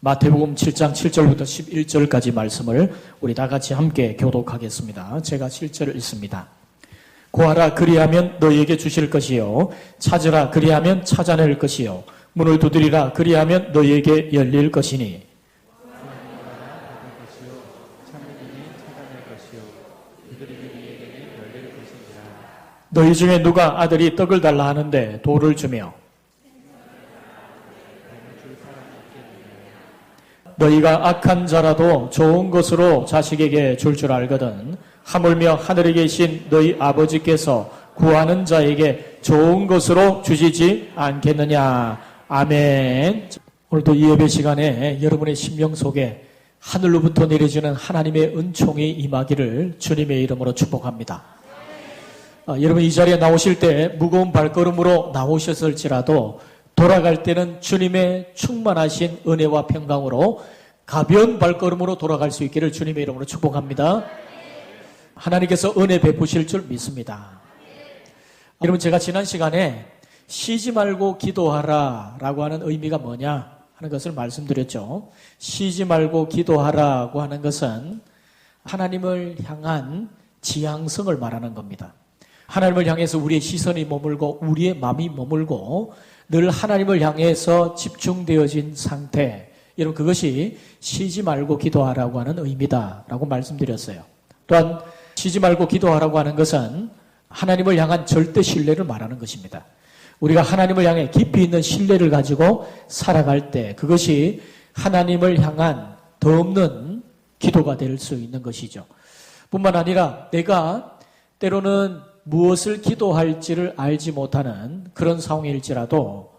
마태복음 7장 7절부터 11절까지 말씀을 우리 다 같이 함께 교독하겠습니다. 제가 7절을 읽습니다. 구하라 그리하면 너희에게 주실 것이요 찾으라 그리하면 찾아낼 것이요 문을 두드리라 그리하면 너희에게 열릴 것이니 너희 중에 누가 아들이 떡을 달라 하는데 돌을 주며 너희가 악한 자라도 좋은 것으로 자식에게 줄 줄 알거든 하물며 하늘에 계신 너희 아버지께서 구하는 자에게 좋은 것으로 주시지 않겠느냐. 아멘. 오늘도 이 예배 시간에 여러분의 심령 속에 하늘로부터 내려지는 하나님의 은총이 임하기를 주님의 이름으로 축복합니다. 여러분 이 자리에 나오실 때 무거운 발걸음으로 나오셨을지라도 돌아갈 때는 주님의 충만하신 은혜와 평강으로 가벼운 발걸음으로 돌아갈 수 있기를 주님의 이름으로 축복합니다. 하나님께서 은혜 베푸실 줄 믿습니다. 여러분 제가 지난 시간에 쉬지 말고 기도하라 라고 하는 의미가 뭐냐 하는 것을 말씀드렸죠. 쉬지 말고 기도하라고 하는 것은 하나님을 향한 지향성을 말하는 겁니다. 하나님을 향해서 우리의 시선이 머물고 우리의 마음이 머물고 늘 하나님을 향해서 집중되어진 상태, 여러분 그것이 쉬지 말고 기도하라고 하는 의미다라고 말씀드렸어요. 또한 쉬지 말고 기도하라고 하는 것은 하나님을 향한 절대 신뢰를 말하는 것입니다. 우리가 하나님을 향해 깊이 있는 신뢰를 가지고 살아갈 때 그것이 하나님을 향한 더 없는 기도가 될 수 있는 것이죠. 뿐만 아니라 내가 때로는 무엇을 기도할지를 알지 못하는 그런 상황일지라도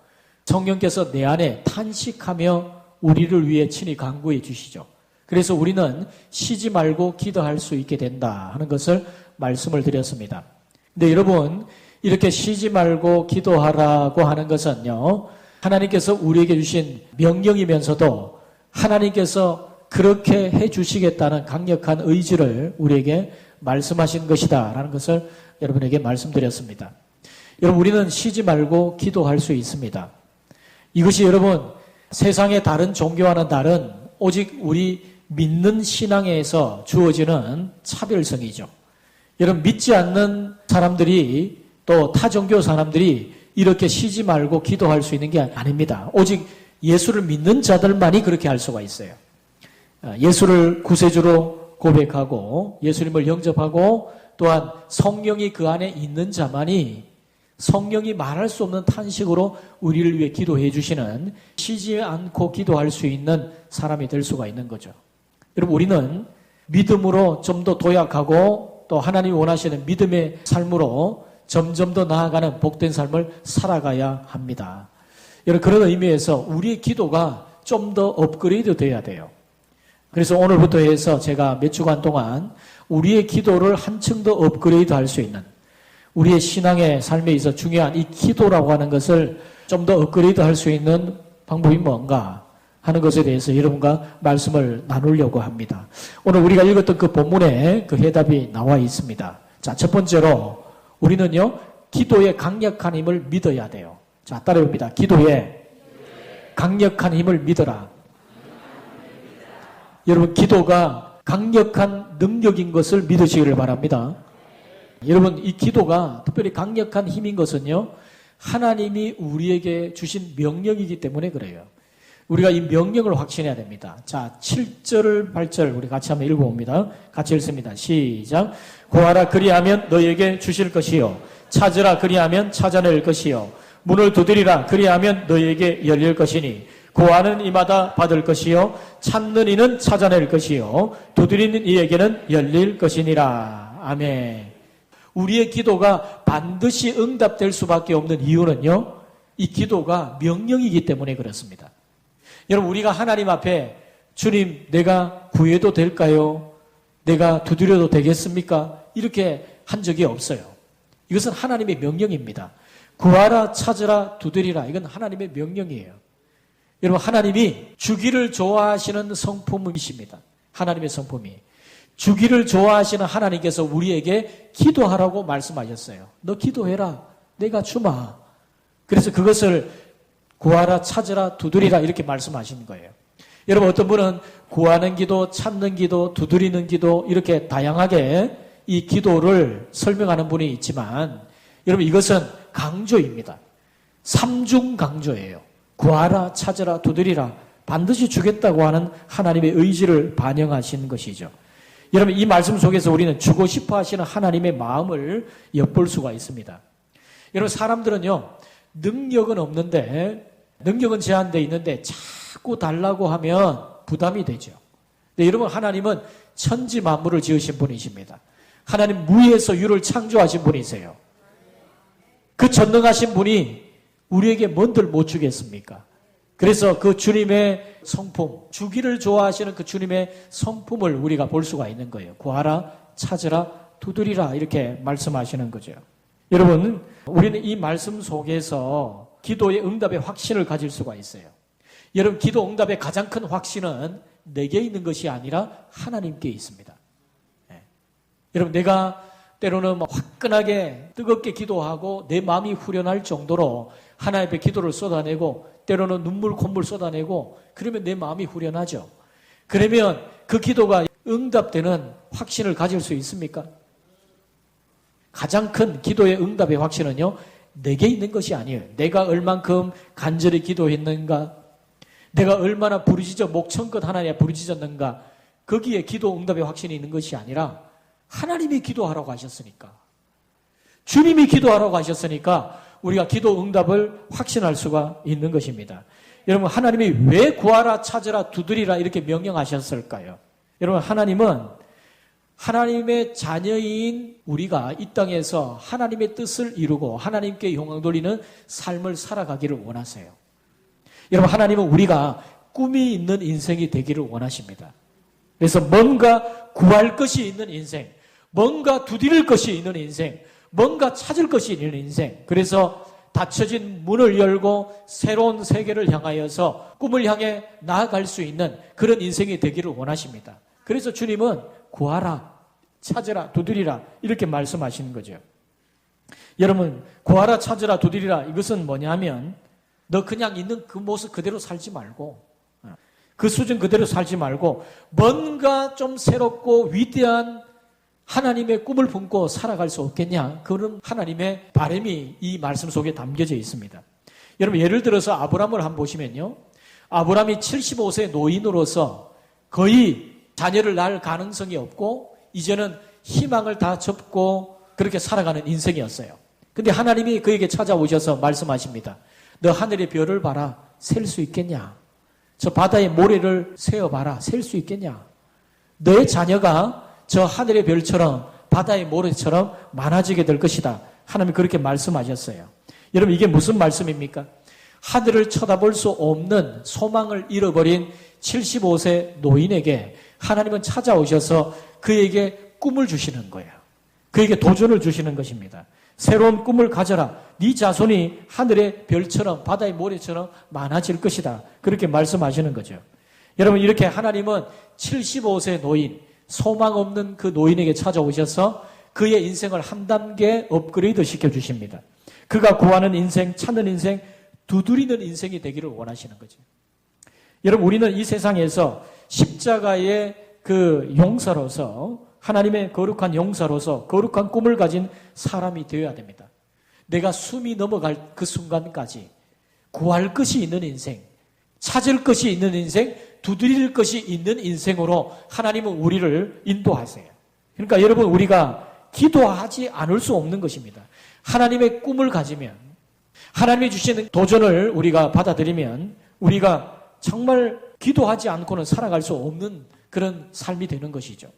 성령께서 내 안에 탄식하며 우리를 위해 친히 간구해 주시죠. 그래서 우리는 쉬지 말고 기도할 수 있게 된다 하는 것을 말씀을 드렸습니다. 근데 여러분 이렇게 쉬지 말고 기도하라고 하는 것은요 하나님께서 우리에게 주신 명령이면서도 하나님께서 그렇게 해 주시겠다는 강력한 의지를 우리에게 말씀하신 것이다 라는 것을 여러분에게 말씀드렸습니다. 여러분 우리는 쉬지 말고 기도할 수 있습니다. 이것이 여러분 세상의 다른 종교와는 다른 오직 우리 믿는 신앙에서 주어지는 차별성이죠. 여러분 믿지 않는 사람들이 또 타 종교 사람들이 이렇게 쉬지 말고 기도할 수 있는 게 아닙니다. 오직 예수를 믿는 자들만이 그렇게 할 수가 있어요. 예수를 구세주로 고백하고 예수님을 영접하고 또한 성령이 그 안에 있는 자만이 성령이 말할 수 없는 탄식으로 우리를 위해 기도해 주시는 쉬지 않고 기도할 수 있는 사람이 될 수가 있는 거죠. 여러분 우리는 믿음으로 좀 더 도약하고 또 하나님이 원하시는 믿음의 삶으로 점점 더 나아가는 복된 삶을 살아가야 합니다. 여러분 그런 의미에서 우리의 기도가 좀 더 업그레이드 돼야 돼요. 그래서 오늘부터 해서 제가 몇 주간 동안 우리의 기도를 한층 더 업그레이드 할 수 있는 우리의 신앙의 삶에 있어 중요한 이 기도라고 하는 것을 좀 더 업그레이드 할 수 있는 방법이 뭔가 하는 것에 대해서 여러분과 말씀을 나누려고 합니다. 오늘 우리가 읽었던 그 본문에 그 해답이 나와 있습니다. 자, 첫 번째로 우리는요, 기도의 강력한 힘을 믿어야 돼요. 자, 따라해봅니다. 기도의 강력한 힘을 믿어라. 여러분, 기도가 강력한 능력인 것을 믿으시기를 바랍니다. 여러분, 이 기도가 특별히 강력한 힘인 것은요, 하나님이 우리에게 주신 명령이기 때문에 그래요. 우리가 이 명령을 확신해야 됩니다. 자, 7절, 8절 우리 같이 한번 읽어봅니다. 같이 읽습니다. 시작. 구하라 그리하면 너희에게 주실 것이요 찾으라 그리하면 찾아낼 것이요 문을 두드리라 그리하면 너희에게 열릴 것이니 구하는 이마다 받을 것이요 찾는 이는 찾아낼 것이요 두드리는 이에게는 열릴 것이니라. 아멘. 우리의 기도가 반드시 응답될 수밖에 없는 이유는요, 이 기도가 명령이기 때문에 그렇습니다. 여러분 우리가 하나님 앞에 주님 내가 구해도 될까요? 내가 두드려도 되겠습니까? 이렇게 한 적이 없어요. 이것은 하나님의 명령입니다. 구하라 찾으라 두드리라 이건 하나님의 명령이에요. 여러분 하나님이 주기를 좋아하시는 성품이십니다. 하나님의 성품이. 주기를 좋아하시는 하나님께서 우리에게 기도하라고 말씀하셨어요. 너 기도해라. 내가 주마. 그래서 그것을 구하라 찾으라 두드리라 이렇게 말씀하시는 거예요. 여러분 어떤 분은 구하는 기도, 찾는 기도, 두드리는 기도 이렇게 다양하게 이 기도를 설명하는 분이 있지만 여러분 이것은 강조입니다. 삼중 강조예요. 구하라, 찾으라, 두드리라 반드시 주겠다고 하는 하나님의 의지를 반영하신 것이죠. 여러분 이 말씀 속에서 우리는 주고 싶어 하시는 하나님의 마음을 엿볼 수가 있습니다. 여러분 사람들은요 능력은 없는데 능력은 제한되어 있는데 자꾸 달라고 하면 부담이 되죠. 근데 여러분 하나님은 천지 만물을 지으신 분이십니다. 하나님 무에서 유를 창조하신 분이세요. 그 전능하신 분이 우리에게 뭔들 못 주겠습니까? 그래서 그 주님의 성품, 주기를 좋아하시는 그 주님의 성품을 우리가 볼 수가 있는 거예요. 구하라, 찾으라, 두드리라 이렇게 말씀하시는 거죠. 여러분, 우리는 이 말씀 속에서 기도의 응답의 확신을 가질 수가 있어요. 여러분, 기도 응답의 가장 큰 확신은 내게 있는 것이 아니라 하나님께 있습니다. 네. 여러분, 내가 때로는 화끈하게 뜨겁게 기도하고 내 마음이 후련할 정도로 하나님 앞에 기도를 쏟아내고 때로는 눈물 콧물 쏟아내고 그러면 내 마음이 후련하죠. 그러면 그 기도가 응답되는 확신을 가질 수 있습니까? 가장 큰 기도의 응답의 확신은요, 내게 있는 것이 아니에요. 내가 얼만큼 간절히 기도했는가, 내가 얼마나 부르짖어 목청껏 하나님에 부르짖었는가, 거기에 기도 응답의 확신이 있는 것이 아니라 하나님이 기도하라고 하셨으니까, 주님이 기도하라고 하셨으니까 우리가 기도 응답을 확신할 수가 있는 것입니다. 여러분, 하나님이 왜 구하라, 찾으라, 두드리라 이렇게 명령하셨을까요? 여러분, 하나님은 하나님의 자녀인 우리가 이 땅에서 하나님의 뜻을 이루고 하나님께 영광 돌리는 삶을 살아가기를 원하세요. 여러분, 하나님은 우리가 꿈이 있는 인생이 되기를 원하십니다. 그래서 뭔가 구할 것이 있는 인생, 뭔가 두드릴 것이 있는 인생, 뭔가 찾을 것이 있는 인생. 그래서 닫혀진 문을 열고 새로운 세계를 향하여서 꿈을 향해 나아갈 수 있는 그런 인생이 되기를 원하십니다. 그래서 주님은 구하라, 찾으라, 두드리라 이렇게 말씀하시는 거죠. 여러분, 구하라, 찾으라, 두드리라 이것은 뭐냐면 너 그냥 있는 그 모습 그대로 살지 말고 그 수준 그대로 살지 말고 뭔가 좀 새롭고 위대한 하나님의 꿈을 품고 살아갈 수 없겠냐? 그런 하나님의 바람이 이 말씀 속에 담겨져 있습니다. 여러분, 예를 들어서 아브라함을 한번 보시면요. 아브라함이 75세 노인으로서 거의 자녀를 낳을 가능성이 없고 이제는 희망을 다 접고 그렇게 살아가는 인생이었어요. 근데 하나님이 그에게 찾아오셔서 말씀하십니다. 너 하늘의 별을 봐라. 셀 수 있겠냐? 저 바다의 모래를 세어봐라. 셀 수 있겠냐? 너의 자녀가 저 하늘의 별처럼 바다의 모래처럼 많아지게 될 것이다. 하나님이 그렇게 말씀하셨어요. 여러분, 이게 무슨 말씀입니까? 하늘을 쳐다볼 수 없는 소망을 잃어버린 75세 노인에게 하나님은 찾아오셔서 그에게 꿈을 주시는 거예요. 그에게 도전을 주시는 것입니다. 새로운 꿈을 가져라. 네 자손이 하늘의 별처럼 바다의 모래처럼 많아질 것이다. 그렇게 말씀하시는 거죠. 여러분, 이렇게 하나님은 75세 노인, 소망 없는 그 노인에게 찾아오셔서 그의 인생을 한 단계 업그레이드 시켜주십니다. 그가 구하는 인생, 찾는 인생, 두드리는 인생이 되기를 원하시는 거죠. 여러분, 우리는 이 세상에서 십자가의 그 용사로서 하나님의 거룩한 용사로서 거룩한 꿈을 가진 사람이 되어야 됩니다. 내가 숨이 넘어갈 그 순간까지 구할 것이 있는 인생, 찾을 것이 있는 인생, 두드릴 것이 있는 인생으로 하나님은 우리를 인도하세요. 그러니까 여러분, 우리가 기도하지 않을 수 없는 것입니다. 하나님의 꿈을 가지면, 하나님이 주시는 도전을 우리가 받아들이면 우리가 정말 기도하지 않고는 살아갈 수 없는 그런 삶이 되는 것이죠.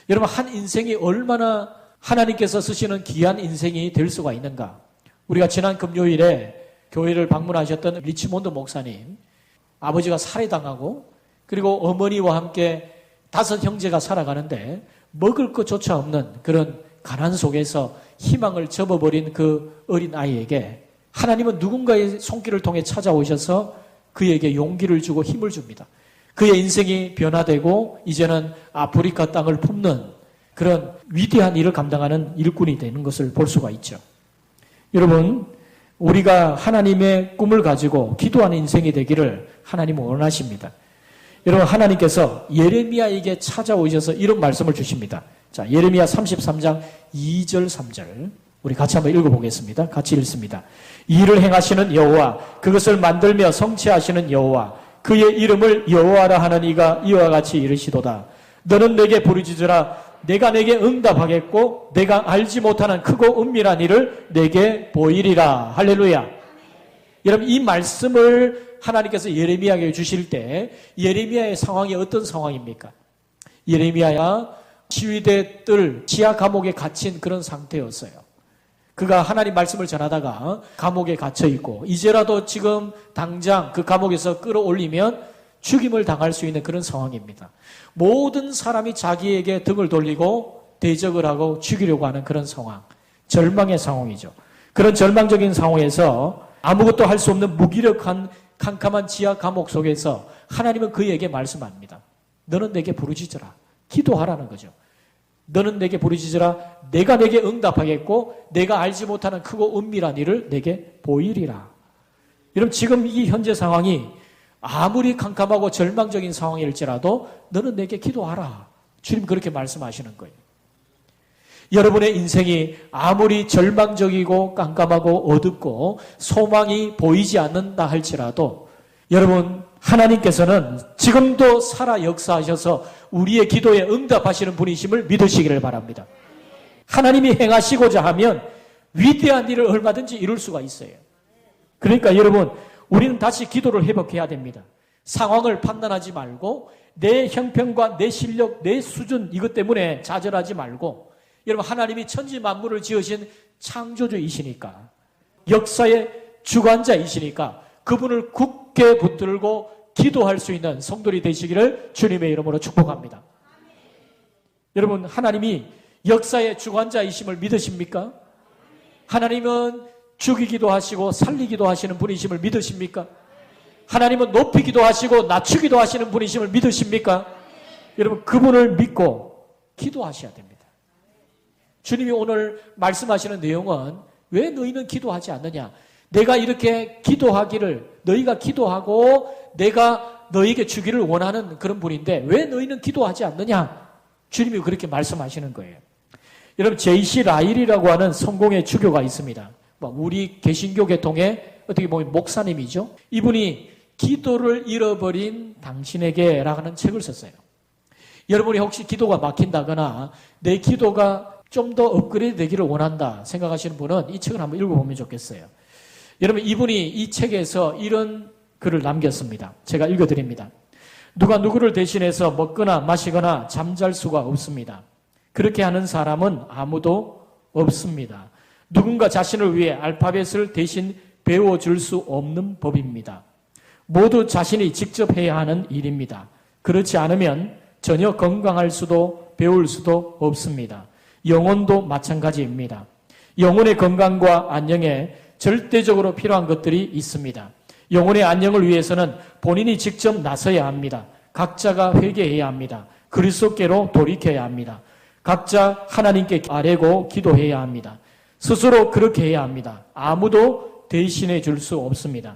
여러분, 한 인생이 얼마나 하나님께서 쓰시는 귀한 인생이 될 수가 있는가. 우리가 지난 금요일에 교회를 방문하셨던 리치몬드 목사님, 아버지가 살해당하고 그리고 어머니와 함께 5 형제가 살아가는데 먹을 것조차 없는 그런 가난 속에서 희망을 접어버린 그 어린 아이에게 하나님은 누군가의 손길을 통해 찾아오셔서 그에게 용기를 주고 힘을 줍니다. 그의 인생이 변화되고 이제는 아프리카 땅을 품는 그런 위대한 일을 감당하는 일꾼이 되는 것을 볼 수가 있죠. 여러분, 우리가 하나님의 꿈을 가지고 기도하는 인생이 되기를 하나님은 원하십니다. 여러분, 하나님께서 예레미야에게 찾아오셔서 이런 말씀을 주십니다. 자, 예레미야 33장 2절 3절 우리 같이 한번 읽어보겠습니다. 같이 읽습니다. 이를 행하시는 여호와, 그것을 만들며 성취하시는 여호와, 그의 이름을 여호와라 하는 이가 이와 같이 이르시도다. 너는 내게 부르짖으라. 내가 내게 응답하겠고 내가 알지 못하는 크고 은밀한 일을 내게 보이리라. 할렐루야. 여러분, 이 말씀을 하나님께서 예레미야에게 주실 때 예레미야의 상황이 어떤 상황입니까? 예레미야야 시위대 뜰 지하 감옥에 갇힌 그런 상태였어요. 그가 하나님 말씀을 전하다가 감옥에 갇혀 있고 이제라도 지금 당장 그 감옥에서 끌어올리면 죽임을 당할 수 있는 그런 상황입니다. 모든 사람이 자기에게 등을 돌리고 대적을 하고 죽이려고 하는 그런 상황, 절망의 상황이죠. 그런 절망적인 상황에서 아무것도 할 수 없는 무기력한 캄캄한 지하 감옥 속에서 하나님은 그에게 말씀합니다. 너는 내게 부르짖으라. 기도하라는 거죠. 너는 내게 부르짖으라. 내가 내게 응답하겠고 내가 알지 못하는 크고 은밀한 일을 내게 보이리라. 여러분, 지금 이 현재 상황이 아무리 캄캄하고 절망적인 상황일지라도 너는 내게 기도하라. 주님 그렇게 말씀하시는 거예요. 여러분의 인생이 아무리 절망적이고 깜깜하고 어둡고 소망이 보이지 않는다 할지라도 여러분, 하나님께서는 지금도 살아 역사하셔서 우리의 기도에 응답하시는 분이심을 믿으시기를 바랍니다. 하나님이 행하시고자 하면 위대한 일을 얼마든지 이룰 수가 있어요. 그러니까 여러분, 우리는 다시 기도를 회복해야 됩니다. 상황을 판단하지 말고 내 형편과 내 실력, 내 수준 이것 때문에 좌절하지 말고 여러분, 하나님이 천지 만물을 지으신 창조주이시니까 역사의 주관자이시니까 그분을 굳게 붙들고 기도할 수 있는 성도들이 되시기를 주님의 이름으로 축복합니다. 여러분, 하나님이 역사의 주관자이심을 믿으십니까? 하나님은 죽이기도 하시고 살리기도 하시는 분이심을 믿으십니까? 하나님은 높이기도 하시고 낮추기도 하시는 분이심을 믿으십니까? 여러분, 그분을 믿고 기도하셔야 됩니다. 주님이 오늘 말씀하시는 내용은 왜 너희는 기도하지 않느냐? 내가 이렇게 기도하기를, 너희가 기도하고 내가 너희에게 주기를 원하는 그런 분인데 왜 너희는 기도하지 않느냐? 주님이 그렇게 말씀하시는 거예요. 여러분, J.C. 라일이라고 하는 성공의 주교가 있습니다. 우리 개신교 계통의 어떻게 보면 목사님이죠. 이분이 기도를 잃어버린 당신에게 라는 책을 썼어요. 여러분이 혹시 기도가 막힌다거나 내 기도가 좀 더 업그레이드 되기를 원한다 생각하시는 분은 이 책을 한번 읽어보면 좋겠어요. 여러분, 이분이 이 책에서 이런 글을 남겼습니다. 제가 읽어드립니다. 누가 누구를 대신해서 먹거나 마시거나 잠잘 수가 없습니다. 그렇게 하는 사람은 아무도 없습니다. 누군가 자신을 위해 알파벳을 대신 배워줄 수 없는 법입니다. 모두 자신이 직접 해야 하는 일입니다. 그렇지 않으면 전혀 건강할 수도 배울 수도 없습니다. 영혼도 마찬가지입니다. 영혼의 건강과 안녕에 절대적으로 필요한 것들이 있습니다. 영혼의 안녕을 위해서는 본인이 직접 나서야 합니다. 각자가 회개해야 합니다. 그리스도께로 돌이켜야 합니다. 각자 하나님께 아뢰고 기도해야 합니다. 스스로 그렇게 해야 합니다. 아무도 대신해 줄 수 없습니다.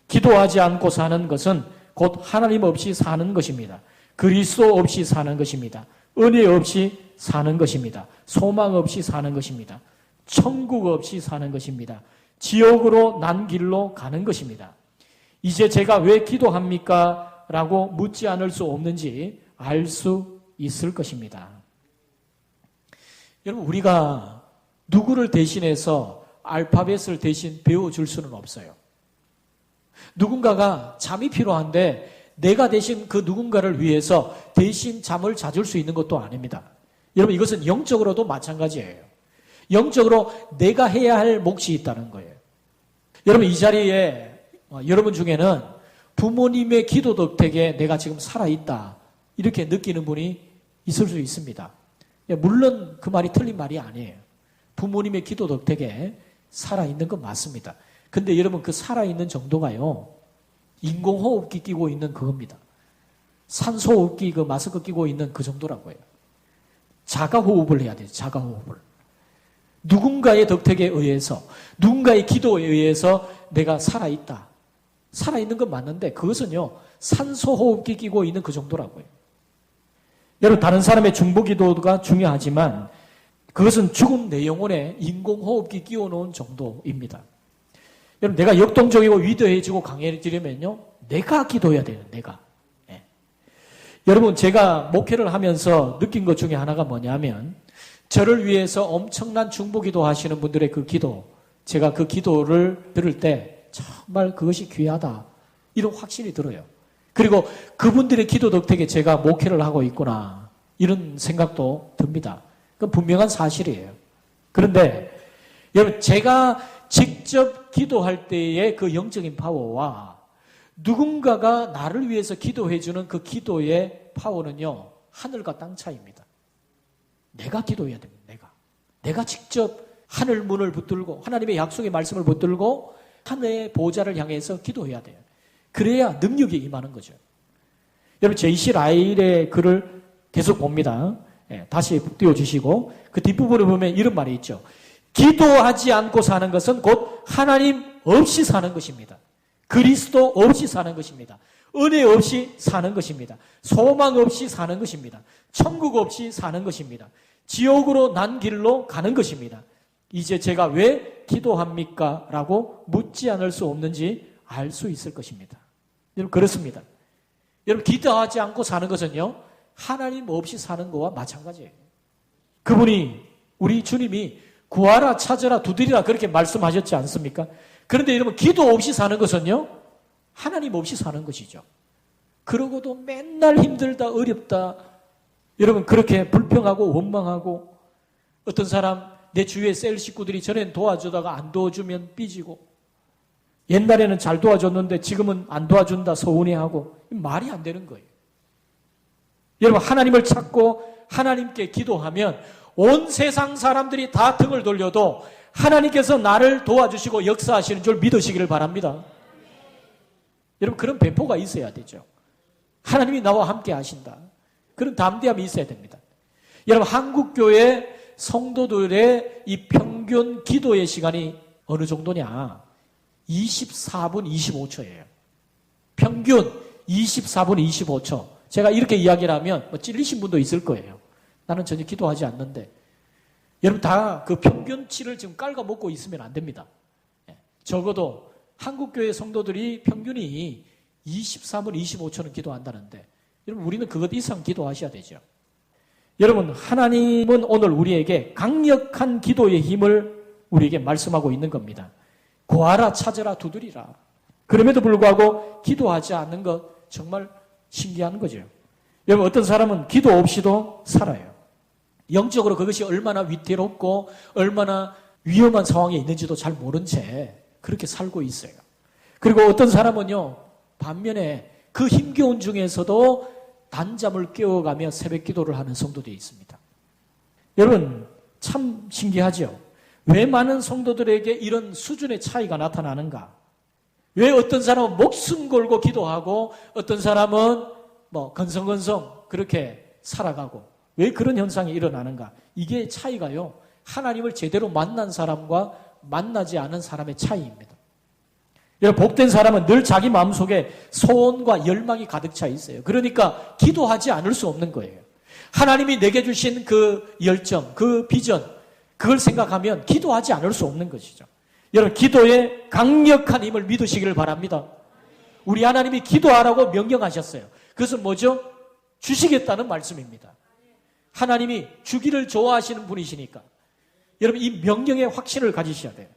기도하지 않고 사는 것은 곧 하나님 없이 사는 것입니다. 그리스도 없이 사는 것입니다. 은혜 없이 사는 것입니다. 소망 없이 사는 것입니다. 천국 없이 사는 것입니다. 지옥으로 난 길로 가는 것입니다. 이제 제가 왜 기도합니까? 라고 묻지 않을 수 없는지 알 수 있을 것입니다. 여러분, 우리가 누구를 대신해서 알파벳을 대신 배워줄 수는 없어요. 누군가가 잠이 필요한데 내가 대신 그 누군가를 위해서 대신 잠을 자줄 수 있는 것도 아닙니다. 여러분, 이것은 영적으로도 마찬가지예요. 영적으로 내가 해야 할 몫이 있다는 거예요. 여러분, 이 자리에 여러분 중에는 부모님의 기도 덕택에 내가 지금 살아있다 이렇게 느끼는 분이 있을 수 있습니다. 물론 그 말이 틀린 말이 아니에요. 부모님의 기도 덕택에 살아있는 건 맞습니다. 근데 여러분, 그 살아있는 정도가요, 인공호흡기 끼고 있는 그겁니다. 산소호흡기 그 마스크 끼고 있는 그 정도라고요. 자가호흡을 해야 돼요. 자가호흡을. 누군가의 덕택에 의해서, 누군가의 기도에 의해서 내가 살아있다. 살아있는 건 맞는데 그것은요, 산소호흡기 끼고 있는 그 정도라고요. 여러분, 다른 사람의 중보기도가 중요하지만 그것은 죽은 내 영혼에 인공호흡기 끼워놓은 정도입니다. 여러분, 내가 역동적이고 위대해지고 강해지려면요, 내가 기도해야 돼요. 내가. 예. 여러분, 제가 목회를 하면서 느낀 것 중에 하나가 뭐냐면, 저를 위해서 엄청난 중보기도 하시는 분들의 그 기도, 제가 그 기도를 들을 때 정말 그것이 귀하다, 이런 확신이 들어요. 그리고 그분들의 기도 덕택에 제가 목회를 하고 있구나, 이런 생각도 듭니다. 그건 분명한 사실이에요. 그런데 여러분, 제가 직접 기도할 때의 그 영적인 파워와 누군가가 나를 위해서 기도해주는 그 기도의 파워는요, 하늘과 땅 차이입니다. 내가 기도해야 됩니다. 내가 직접 하늘 문을 붙들고 하나님의 약속의 말씀을 붙들고 하늘의 보좌를 향해서 기도해야 돼요. 그래야 능력이 임하는 거죠. 여러분, 제이시 라일의 글을 계속 봅니다. 다시 띄워주시고 그 뒷부분에 보면 이런 말이 있죠. 기도하지 않고 사는 것은 곧 하나님 없이 사는 것입니다. 그리스도 없이 사는 것입니다. 은혜 없이 사는 것입니다. 소망 없이 사는 것입니다. 천국 없이 사는 것입니다. 지옥으로 난 길로 가는 것입니다. 이제 제가 왜 기도합니까? 라고 묻지 않을 수 없는지 알 수 있을 것입니다. 여러분, 그렇습니다. 여러분, 기도하지 않고 사는 것은요, 하나님 없이 사는 거와 마찬가지예요. 그분이, 우리 주님이 구하라, 찾으라, 두드리라 그렇게 말씀하셨지 않습니까? 그런데 여러분, 기도 없이 사는 것은요, 하나님 없이 사는 것이죠. 그러고도 맨날 힘들다, 어렵다, 여러분, 그렇게 불평하고 원망하고, 어떤 사람, 내 주위의 셀 식구들이 전엔 도와주다가 안 도와주면 삐지고, 옛날에는 잘 도와줬는데 지금은 안 도와준다 서운해하고, 말이 안 되는 거예요. 여러분, 하나님을 찾고 하나님께 기도하면 온 세상 사람들이 다 등을 돌려도 하나님께서 나를 도와주시고 역사하시는 줄 믿으시기를 바랍니다. 여러분, 그런 배포가 있어야 되죠. 하나님이 나와 함께 하신다, 그런 담대함이 있어야 됩니다. 여러분, 한국교회 성도들의 이 평균 기도의 시간이 어느 정도냐? 24분 25초예요. 평균 24분 25초. 제가 이렇게 이야기를 하면 찔리신 분도 있을 거예요. 나는 전혀 기도하지 않는데. 여러분, 다 그 평균치를 지금 깔아먹고 있으면 안 됩니다. 적어도 한국교회 성도들이 평균이 24분 25초는 기도한다는데, 여러분, 우리는 그것 이상 기도하셔야 되죠. 여러분, 하나님은 오늘 우리에게 강력한 기도의 힘을 우리에게 말씀하고 있는 겁니다. 구하라, 찾으라, 두드리라. 그럼에도 불구하고 기도하지 않는 것 정말 신기한 거죠. 여러분, 어떤 사람은 기도 없이도 살아요. 영적으로 그것이 얼마나 위태롭고 얼마나 위험한 상황에 있는지도 잘 모른 채 그렇게 살고 있어요. 그리고 어떤 사람은요, 반면에 그 힘겨운 중에서도 단잠을 깨워가며 새벽 기도를 하는 성도들이 있습니다. 여러분, 참 신기하죠? 왜 많은 성도들에게 이런 수준의 차이가 나타나는가? 왜 어떤 사람은 목숨 걸고 기도하고 어떤 사람은 건성건성 그렇게 살아가고, 왜 그런 현상이 일어나는가? 이게 차이가요, 하나님을 제대로 만난 사람과 만나지 않은 사람의 차이입니다. 여러분, 복된 사람은 늘 자기 마음속에 소원과 열망이 가득 차 있어요. 그러니까 기도하지 않을 수 없는 거예요. 하나님이 내게 주신 그 열정, 그 비전, 그걸 생각하면 기도하지 않을 수 없는 것이죠. 여러분, 기도의 강력한 힘을 믿으시기를 바랍니다. 우리 하나님이 기도하라고 명령하셨어요. 그것은 뭐죠? 주시겠다는 말씀입니다. 하나님이 주기를 좋아하시는 분이시니까 여러분, 이 명령의 확신을 가지셔야 돼요.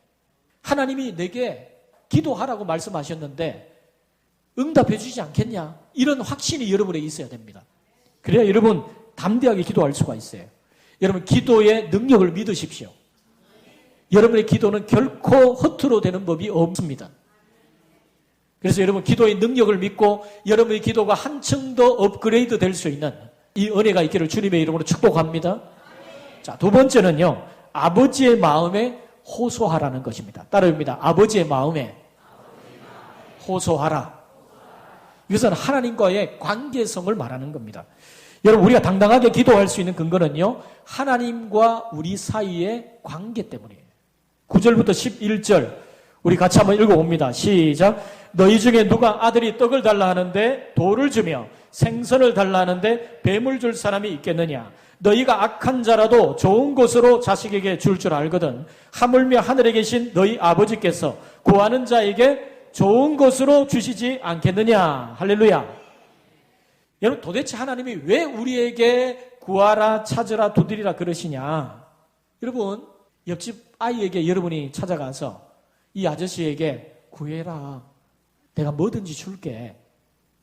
하나님이 내게 기도하라고 말씀하셨는데 응답해 주지 않겠냐, 이런 확신이 여러분에 있어야 됩니다. 그래야 여러분 담대하게 기도할 수가 있어요. 여러분, 기도의 능력을 믿으십시오. 여러분의 기도는 결코 허투루 되는 법이 없습니다. 그래서 여러분, 기도의 능력을 믿고 여러분의 기도가 한층 더 업그레이드 될 수 있는 이 은혜가 있기를 주님의 이름으로 축복합니다. 자, 두 번째는요, 아버지의 마음에 호소하라는 것입니다. 따라합니다. 아버지의 마음에 호소하라. 이것은 하나님과의 관계성을 말하는 겁니다. 여러분, 우리가 당당하게 기도할 수 있는 근거는요, 하나님과 우리 사이의 관계 때문이에요. 9절부터 11절, 우리 같이 한번 읽어봅니다. 시작. 너희 중에 누가 아들이 떡을 달라 하는데 돌을 주며 생선을 달라 하는데 뱀을 줄 사람이 있겠느냐? 너희가 악한 자라도 좋은 것으로 자식에게 줄 줄 알거든. 하물며 하늘에 계신 너희 아버지께서 구하는 자에게 좋은 것으로 주시지 않겠느냐? 할렐루야. 여러분, 도대체 하나님이 왜 우리에게 구하라, 찾으라, 두드리라 그러시냐? 여러분, 옆집 아이에게 여러분이 찾아가서 이 아저씨에게 구해라, 내가 뭐든지 줄게,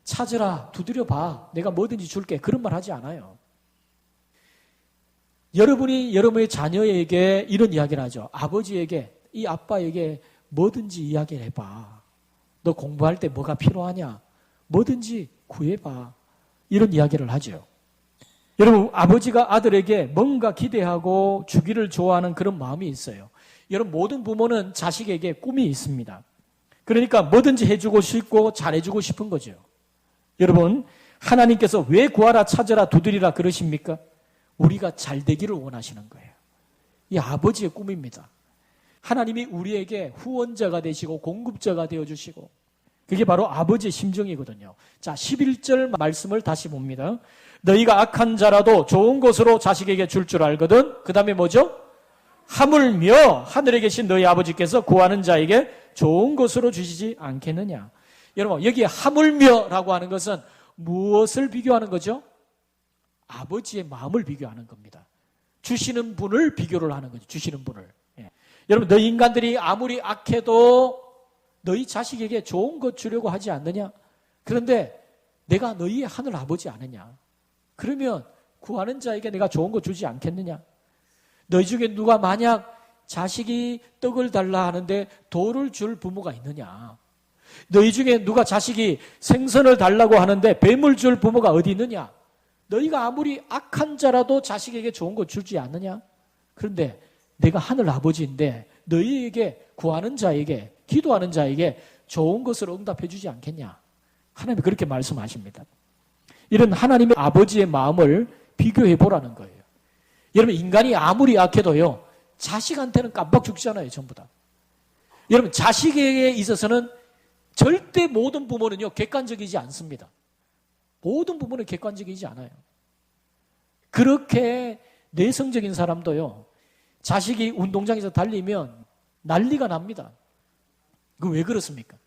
찾으라, 두드려봐, 내가 뭐든지 줄게, 그런 말 하지 않아요. 여러분이 여러분의 자녀에게 이런 이야기를 하죠. 아버지에게, 이 아빠에게 뭐든지 이야기를 해봐. 너 공부할 때 뭐가 필요하냐? 뭐든지 구해봐. 이런 이야기를 하죠. 여러분, 아버지가 아들에게 뭔가 기대하고 주기를 좋아하는 그런 마음이 있어요. 여러분, 모든 부모는 자식에게 꿈이 있습니다. 그러니까 뭐든지 해주고 싶고 잘해주고 싶은 거죠. 여러분, 하나님께서 왜 구하라, 찾으라, 두드리라 그러십니까? 우리가 잘 되기를 원하시는 거예요. 이 아버지의 꿈입니다. 하나님이 우리에게 후원자가 되시고 공급자가 되어주시고, 그게 바로 아버지의 심정이거든요. 자, 11절 말씀을 다시 봅니다. 너희가 악한 자라도 좋은 것으로 자식에게 줄 줄 알거든. 그 다음에 뭐죠? 하물며 하늘에 계신 너희 아버지께서 구하는 자에게 좋은 것으로 주시지 않겠느냐. 여러분, 여기에 하물며라고 하는 것은 무엇을 비교하는 거죠? 아버지의 마음을 비교하는 겁니다. 주시는 분을 비교를 하는 거죠. 주시는 분을. 예. 여러분, 너희 인간들이 아무리 악해도 너희 자식에게 좋은 것 주려고 하지 않느냐? 그런데 내가 너희의 하늘 아버지 아느냐? 그러면 구하는 자에게 내가 좋은 것 주지 않겠느냐? 너희 중에 누가 만약 자식이 떡을 달라 하는데 돌을 줄 부모가 있느냐? 너희 중에 누가 자식이 생선을 달라고 하는데 뱀을 줄 부모가 어디 있느냐? 너희가 아무리 악한 자라도 자식에게 좋은 것 주지 않느냐? 그런데 내가 하늘 아버지인데 너희에게 구하는 자에게, 기도하는 자에게 좋은 것으로 응답해 주지 않겠냐? 하나님이 그렇게 말씀하십니다. 이런 하나님의 아버지의 마음을 비교해 보라는 거예요. 여러분, 인간이 아무리 악해도요, 자식한테는 깜빡 죽잖아요, 전부 다. 여러분, 자식에게 있어서는 절대 모든 부모는요, 객관적이지 않습니다. 모든 부모는 객관적이지 않아요. 그렇게 내성적인 사람도요, 자식이 운동장에서 달리면 난리가 납니다. 그 왜 그렇습니까?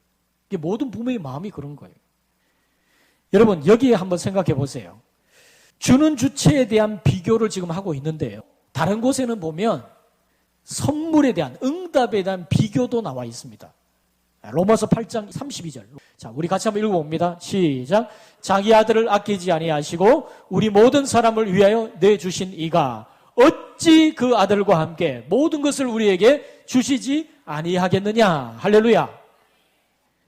이게 모든 부모의 마음이 그런 거예요. 여러분, 여기에 한번 생각해 보세요. 주는 주체에 대한 비교를 지금 하고 있는데요. 다른 곳에는 보면 선물에 대한, 응답에 대한 비교도 나와 있습니다. 로마서 8장 32절. 자, 우리 같이 한번 읽어봅니다. 시작. 자기 아들을 아끼지 아니하시고 우리 모든 사람을 위하여 내주신 이가 어찌 그 아들과 함께 모든 것을 우리에게 주시지 아니하겠느냐. 할렐루야.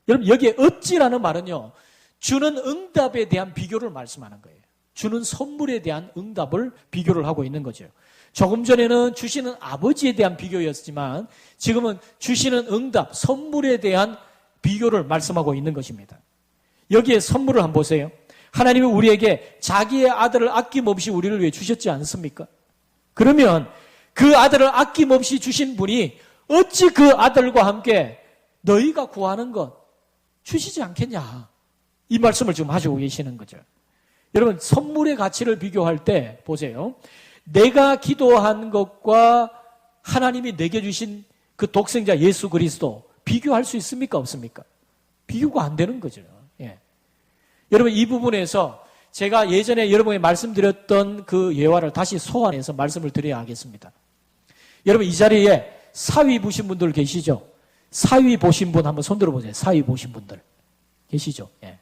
여러분, 여기에 어찌라는 말은요, 주는 응답에 대한 비교를 말씀하는 거예요. 주는 선물에 대한 응답을 비교를 하고 있는 거죠. 조금 전에는 주시는 아버지에 대한 비교였지만 지금은 주시는 응답, 선물에 대한 비교를 말씀하고 있는 것입니다. 여기에 선물을 한번 보세요. 하나님이 우리에게 자기의 아들을 아낌없이 우리를 위해 주셨지 않습니까? 그러면 그 아들을 아낌없이 주신 분이 어찌 그 아들과 함께 너희가 구하는 것 주시지 않겠냐? 이 말씀을 지금 하시고 계시는 거죠. 여러분, 선물의 가치를 비교할 때 보세요. 내가 기도한 것과 하나님이 내게 주신 그 독생자 예수 그리스도 비교할 수 있습니까? 없습니까? 비교가 안 되는 거죠. 예. 여러분, 이 부분에서 제가 예전에 여러분에게 말씀드렸던 그 예화를 다시 소환해서 말씀을 드려야 하겠습니다. 여러분, 이 자리에 사위 보신 분들 계시죠? 사위 보신 분 한번 손 들어보세요. 사위 보신 분들 계시죠? 예.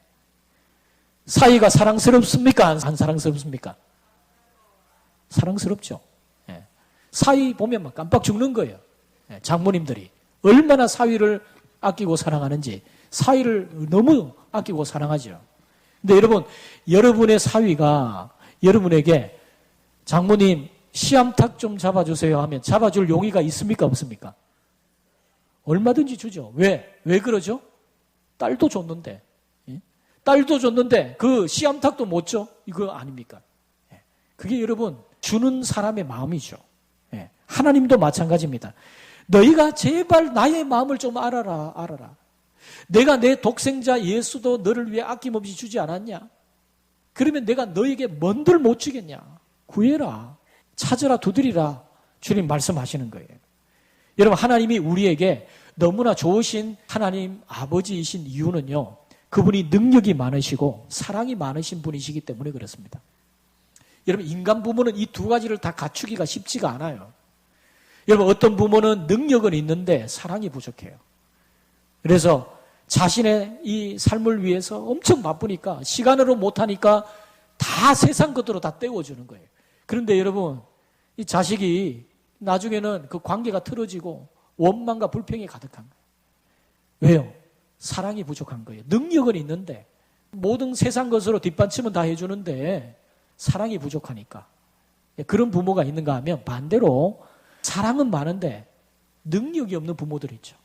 사위가 사랑스럽습니까? 안 사랑스럽습니까? 사랑스럽죠. 예. 사위 보면 막 깜빡 죽는 거예요. 예. 장모님들이 얼마나 사위를 아끼고 사랑하는지 사위를 너무 아끼고 사랑하죠. 근데 여러분, 여러분의 사위가 여러분에게 장모님 씨암탉 좀 잡아주세요 하면 잡아줄 용의가 있습니까? 없습니까? 얼마든지 주죠. 왜 그러죠? 딸도 줬는데. 예? 딸도 줬는데 그 씨암탉도 못 줘? 이거 아닙니까? 예. 그게 여러분 주는 사람의 마음이죠. 예. 하나님도 마찬가지입니다. 너희가 제발 나의 마음을 좀 알아라. 내가 내 독생자 예수도 너를 위해 아낌없이 주지 않았냐? 그러면 내가 너에게 뭔들 못 주겠냐? 구해라. 찾으라, 두드리라. 주님 말씀하시는 거예요. 여러분, 하나님이 우리에게 너무나 좋으신 하나님 아버지이신 이유는요, 그분이 능력이 많으시고 사랑이 많으신 분이시기 때문에 그렇습니다. 여러분, 인간 부모는 이 두 가지를 다 갖추기가 쉽지가 않아요. 여러분, 어떤 부모는 능력은 있는데 사랑이 부족해요. 그래서 자신의 이 삶을 위해서 엄청 바쁘니까 시간으로 못하니까 다 세상 것으로 다 때워주는 거예요. 그런데 여러분, 이 자식이 나중에는 그 관계가 틀어지고 원망과 불평이 가득한 거예요. 왜요? 사랑이 부족한 거예요. 능력은 있는데 모든 세상 것으로 뒷받침은 다 해주는데 사랑이 부족하니까. 그런 부모가 있는가 하면 반대로 사랑은 많은데 능력이 없는 부모들이 있죠.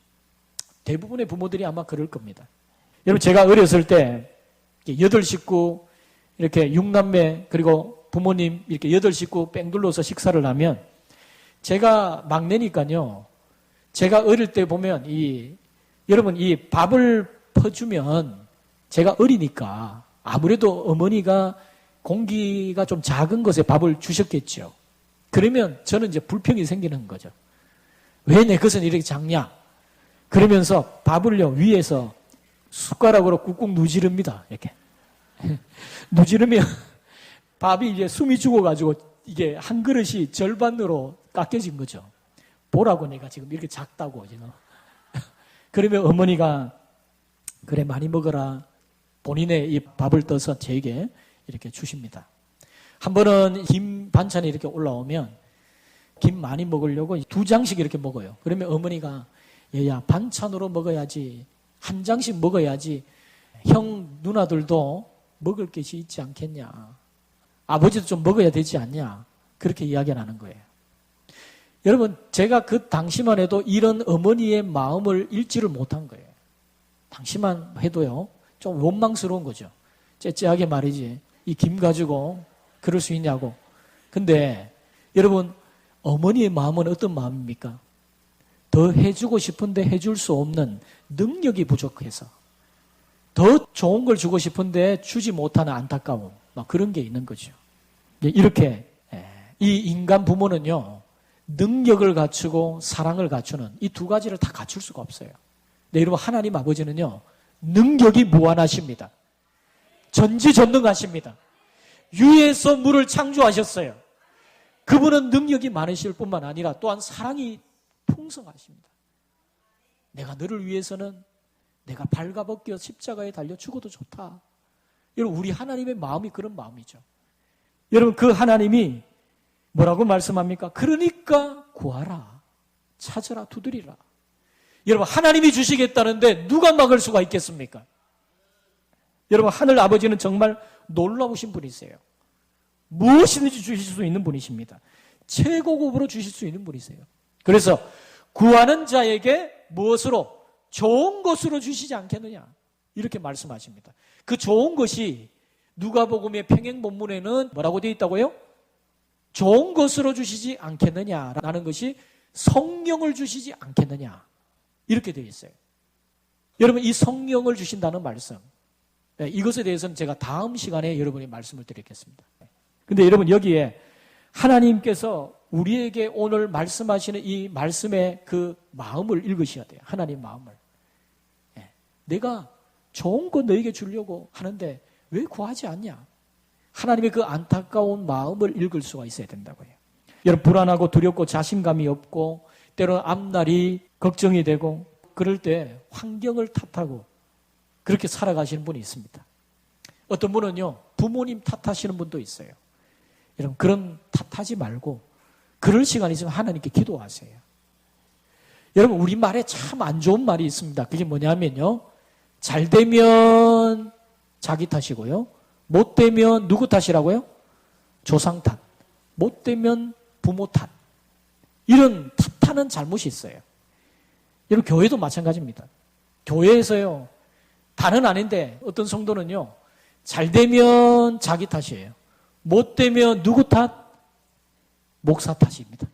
대부분의 부모들이 아마 그럴 겁니다. 여러분, 제가 어렸을 때 8식구 이렇게 6남매 그리고 부모님 이렇게 8식구 뺑 둘러서 식사를 하면 제가 막내니까요. 제가 어릴 때 보면 여러분 이 밥을 퍼주면 제가 어리니까 아무래도 어머니가 공기가 좀 작은 것에 밥을 주셨겠죠. 그러면 저는 이제 불평이 생기는 거죠. 왜 내 것은 이렇게 작냐? 그러면서 밥을요, 위에서 숟가락으로 꾹꾹 누지릅니다. 이렇게. 누지르면 밥이 이제 숨이 죽어가지고 이게 한 그릇이 절반으로 깎여진 거죠. 보라고 내가 지금 이렇게 작다고 지금. 그러면 어머니가 그래 많이 먹어라. 본인의 이 밥을 떠서 제게 이렇게 주십니다. 한 번은 김 반찬이 이렇게 올라오면 김 많이 먹으려고 2장씩 이렇게 먹어요. 그러면 어머니가 얘야 반찬으로 먹어야지, 한 장씩 먹어야지 형 누나들도 먹을 것이 있지 않겠냐. 아버지도 좀 먹어야 되지 않냐. 그렇게 이야기를 하는 거예요. 여러분, 제가 그 당시만 해도 이런 어머니의 마음을 읽지를 못한 거예요. 당시만 해도요, 좀 원망스러운 거죠. 째째하게 말이지, 이 김 가지고 그럴 수 있냐고. 근데 여러분, 어머니의 마음은 어떤 마음입니까? 더 해주고 싶은데 해줄 수 없는 능력이 부족해서 더 좋은 걸 주고 싶은데 주지 못하는 안타까움, 막 그런 게 있는 거죠. 이렇게 이 인간 부모는요, 능력을 갖추고 사랑을 갖추는 이 두 가지를 다 갖출 수가 없어요. 네, 여러분, 하나님 아버지는요, 능력이 무한하십니다. 전지전능하십니다. 유에서 물을 창조하셨어요. 그분은 능력이 많으실 뿐만 아니라 또한 사랑이 풍성하십니다. 내가 너를 위해서는 내가 발가벗겨 십자가에 달려 죽어도 좋다. 여러분, 우리 하나님의 마음이 그런 마음이죠. 여러분, 그 하나님이 뭐라고 말씀합니까? 그러니까 구하라, 찾으라, 두드리라. 여러분, 하나님이 주시겠다는데 누가 막을 수가 있겠습니까? 여러분, 하늘 아버지는 정말 놀라우신 분이세요. 무엇이든지 주실 수 있는 분이십니다. 최고급으로 주실 수 있는 분이세요. 그래서 구하는 자에게 무엇으로? 좋은 것으로 주시지 않겠느냐, 이렇게 말씀하십니다. 그 좋은 것이 누가복음의 평행본문에는 뭐라고 되어 있다고요? 좋은 것으로 주시지 않겠느냐라는 것이 성령을 주시지 않겠느냐, 이렇게 되어 있어요. 여러분, 이 성령을 주신다는 말씀, 이것에 대해서는 제가 다음 시간에 여러분이 말씀을 드리겠습니다. 근데 여러분, 여기에 하나님께서 우리에게 오늘 말씀하시는 이 말씀의 그 마음을 읽으셔야 돼요. 하나님 마음을. 내가 좋은 거 너에게 주려고 하는데 왜 구하지 않냐? 하나님의 그 안타까운 마음을 읽을 수가 있어야 된다고요. 여러분, 불안하고 두렵고 자신감이 없고 때로는 앞날이 걱정이 되고 그럴 때 환경을 탓하고 그렇게 살아가시는 분이 있습니다. 어떤 분은요, 부모님 탓하시는 분도 있어요. 여러분, 그런 탓하지 말고 그럴 시간이 있으면 하나님께 기도하세요. 여러분, 우리말에 참 안 좋은 말이 있습니다. 그게 뭐냐면요, 잘 되면 자기 탓이고요, 못 되면 누구 탓이라고요? 조상 탓. 못 되면 부모 탓. 이런 탓하는 잘못이 있어요. 여러분, 교회도 마찬가지입니다. 교회에서요, 다는 아닌데 어떤 성도는요, 잘 되면 자기 탓이에요. 못 되면 누구 탓? 목사 탓입니다.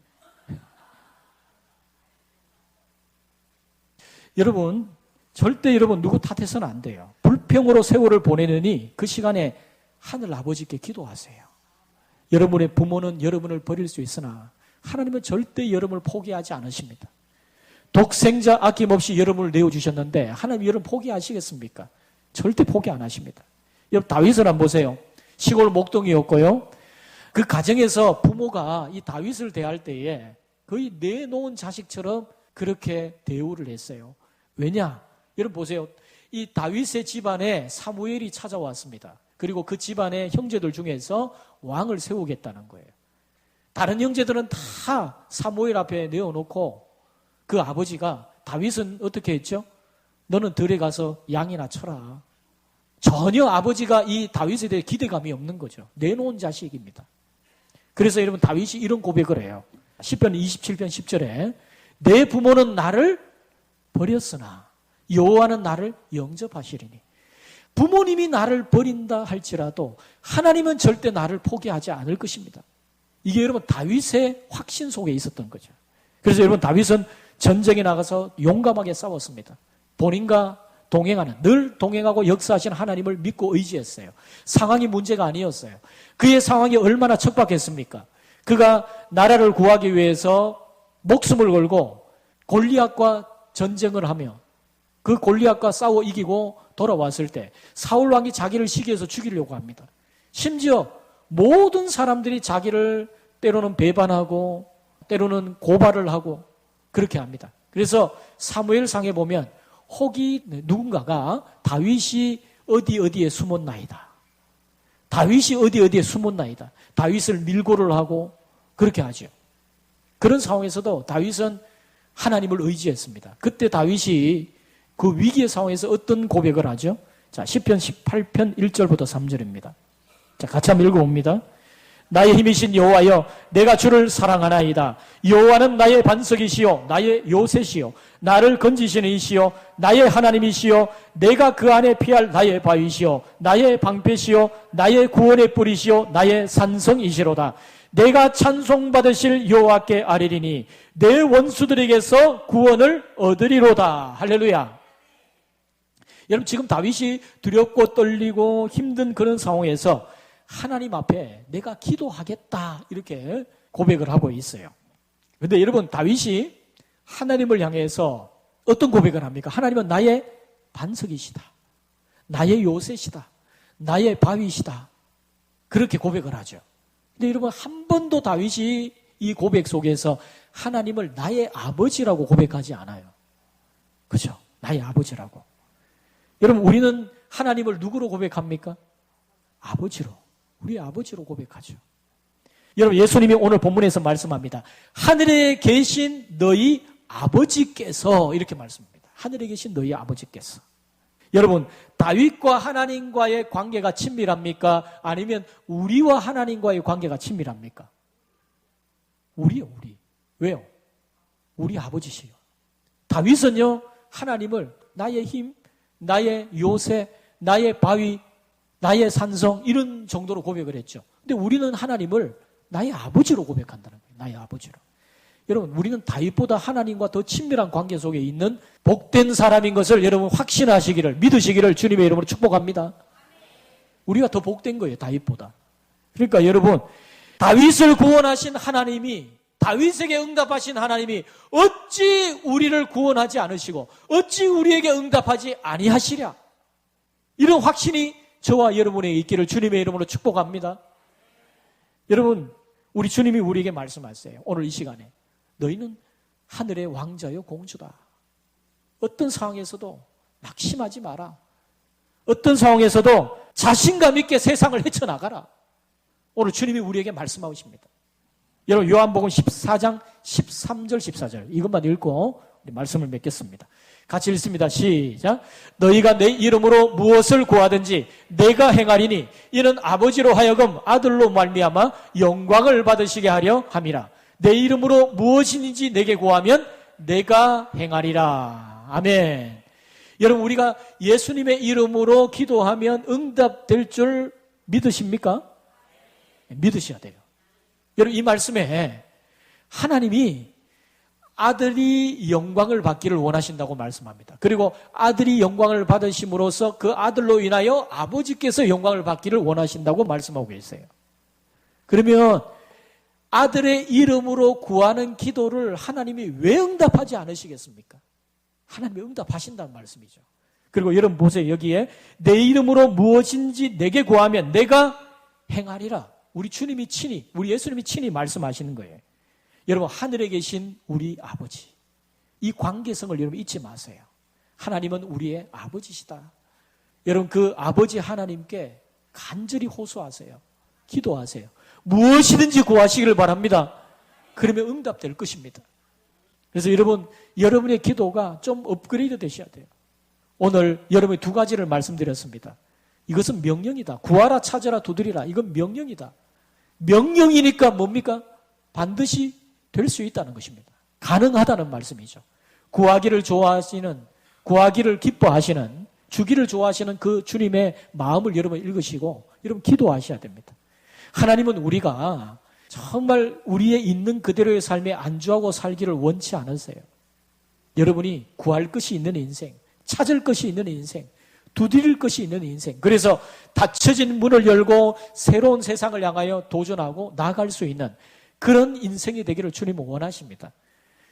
여러분, 절대 여러분 누구 탓해서는 안 돼요. 불평으로 세월을 보내느니 그 시간에 하늘 아버지께 기도하세요. 여러분의 부모는 여러분을 버릴 수 있으나 하나님은 절대 여러분을 포기하지 않으십니다. 독생자 아낌없이 여러분을 내어주셨는데 하나님 여러분 포기하시겠습니까? 절대 포기 안 하십니다. 여러분 다윗을 한번 보세요. 시골 목동이었고요. 그 가정에서 부모가 이 다윗을 대할 때에 거의 내놓은 자식처럼 그렇게 대우를 했어요. 왜냐? 여러분 보세요. 이 다윗의 집안에 사무엘이 찾아왔습니다. 그리고 그 집안의 형제들 중에서 왕을 세우겠다는 거예요. 다른 형제들은 다 사무엘 앞에 내어놓고 그 아버지가 다윗은 어떻게 했죠? 너는 들에 가서 양이나 쳐라. 전혀 아버지가 이 다윗에 대해 기대감이 없는 거죠. 내놓은 자식입니다. 그래서 여러분 다윗이 이런 고백을 해요. 시편 27편 10절에 내 부모는 나를 버렸으나 여호와는 나를 영접하시리니. 부모님이 나를 버린다 할지라도 하나님은 절대 나를 포기하지 않을 것입니다. 이게 여러분 다윗의 확신 속에 있었던 거죠. 그래서 여러분 다윗은 전쟁에 나가서 용감하게 싸웠습니다. 본인과 동행하는, 늘 동행하고 역사하시는 하나님을 믿고 의지했어요. 상황이 문제가 아니었어요. 그의 상황이 얼마나 척박했습니까? 그가 나라를 구하기 위해서 목숨을 걸고 골리앗과 전쟁을 하며 그 골리앗과 싸워 이기고 돌아왔을 때 사울 왕이 자기를 시기해서 죽이려고 합니다. 심지어 모든 사람들이 자기를 때로는 배반하고 때로는 고발을 하고 그렇게 합니다. 그래서 사무엘상에 보면 혹이 누군가가 다윗이 어디에 숨었나이다. 다윗이 어디에 숨었나이다. 다윗을 밀고를 하고 그렇게 하죠. 그런 상황에서도 다윗은 하나님을 의지했습니다. 그때 다윗이 그 위기의 상황에서 어떤 고백을 하죠? 자, 시편 18편 1절부터 3절입니다. 자, 같이 한번 읽어봅니다. 나의 힘이신 여호와여, 내가 주를 사랑하나이다. 여호와는 나의 반석이시요 나의 요새시요 나를 건지시는 이시요 나의 하나님이시요 내가 그 안에 피할 나의 바위시요 나의 방패시요 나의 구원의 뿌리시요 나의 산성이시로다. 내가 찬송받으실 여호와께 아뢰리니 내 원수들에게서 구원을 얻으리로다. 할렐루야. 여러분 지금 다윗이 두렵고 떨리고 힘든 그런 상황에서 하나님 앞에 내가 기도하겠다 이렇게 고백을 하고 있어요. 그런데 여러분 다윗이 하나님을 향해서 어떤 고백을 합니까? 하나님은 나의 반석이시다. 나의 요새시다. 나의 바위시다. 그렇게 고백을 하죠. 근데 여러분 한 번도 다윗이 이 고백 속에서 하나님을 나의 아버지라고 고백하지 않아요. 그죠? 나의 아버지라고. 여러분 우리는 하나님을 누구로 고백합니까? 아버지로. 우리 아버지로 고백하죠. 여러분 예수님이 오늘 본문에서 말씀합니다. 하늘에 계신 너희 아버지께서 이렇게 말씀합니다. 하늘에 계신 너희 아버지께서. 여러분 다윗과 하나님과의 관계가 친밀합니까? 아니면 우리와 하나님과의 관계가 친밀합니까? 우리요. 왜요? 우리 아버지시요. 다윗은요 하나님을 나의 힘, 나의 요새, 나의 바위, 나의 산성 이런 정도로 고백을 했죠. 근데 우리는 하나님을 나의 아버지로 고백한다는 거예요. 나의 아버지로. 여러분 우리는 다윗보다 하나님과 더 친밀한 관계 속에 있는 복된 사람인 것을 여러분 확신하시기를 믿으시기를 주님의 이름으로 축복합니다. 우리가 더 복된 거예요. 다윗보다. 그러니까 여러분 다윗을 구원하신 하나님이 다윗에게 응답하신 하나님이 어찌 우리를 구원하지 않으시고 어찌 우리에게 응답하지 아니하시랴. 이런 확신이 저와 여러분에게 있기를 주님의 이름으로 축복합니다. 여러분 우리 주님이 우리에게 말씀하세요. 오늘 이 시간에 너희는 하늘의 왕자요 공주다. 어떤 상황에서도 낙심하지 마라. 어떤 상황에서도 자신감 있게 세상을 헤쳐나가라. 오늘 주님이 우리에게 말씀하고 계십니다. 여러분 요한복음 14장 13절 14절 이것만 읽고 우리 말씀을 맺겠습니다. 같이 읽습니다. 시작. 너희가 내 이름으로 무엇을 구하든지 내가 행하리니 이는 아버지로 하여금 아들로 말미암아 영광을 받으시게 하려 함이라. 내 이름으로 무엇이든지 내게 구하면 내가 행하리라. 아멘. 여러분 우리가 예수님의 이름으로 기도하면 응답될 줄 믿으십니까? 믿으셔야 돼요. 여러분 이 말씀에 하나님이 아들이 영광을 받기를 원하신다고 말씀합니다. 그리고 아들이 영광을 받으심으로써 그 아들로 인하여 아버지께서 영광을 받기를 원하신다고 말씀하고 계세요. 그러면 아들의 이름으로 구하는 기도를 하나님이 왜 응답하지 않으시겠습니까? 하나님이 응답하신다는 말씀이죠. 그리고 여러분 보세요. 여기에 내 이름으로 무엇인지 내게 구하면 내가 행하리라. 우리 주님이 친히, 우리 예수님이 친히 말씀하시는 거예요. 여러분, 하늘에 계신 우리 아버지, 이 관계성을 여러분 잊지 마세요. 하나님은 우리의 아버지시다. 여러분, 그 아버지 하나님께 간절히 호소하세요. 기도하세요. 무엇이든지 구하시기를 바랍니다. 그러면 응답될 것입니다. 그래서 여러분, 여러분의 기도가 좀 업그레이드 되셔야 돼요. 오늘 여러분이 두 가지를 말씀드렸습니다. 이것은 명령이다. 구하라, 찾아라, 두드리라. 이건 명령이다. 명령이니까 뭡니까? 반드시 될 수 있다는 것입니다. 가능하다는 말씀이죠. 구하기를 좋아하시는, 구하기를 기뻐하시는, 주기를 좋아하시는 그 주님의 마음을 여러분 읽으시고 여러분 기도하셔야 됩니다. 하나님은 우리가 정말 우리의 있는 그대로의 삶에 안주하고 살기를 원치 않으세요. 여러분이 구할 것이 있는 인생, 찾을 것이 있는 인생, 두드릴 것이 있는 인생, 그래서 닫혀진 문을 열고 새로운 세상을 향하여 도전하고 나아갈 수 있는 그런 인생이 되기를 주님은 원하십니다.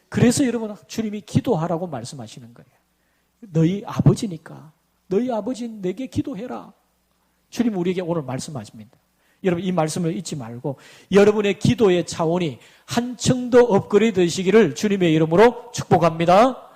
그래서 여러분 주님이 기도하라고 말씀하시는 거예요. 너희 아버지니까 너희 아버지 내게 기도해라. 주님 우리에게 오늘 말씀하십니다. 여러분 이 말씀을 잊지 말고 여러분의 기도의 차원이 한층 더 업그레이드 되시기를 주님의 이름으로 축복합니다.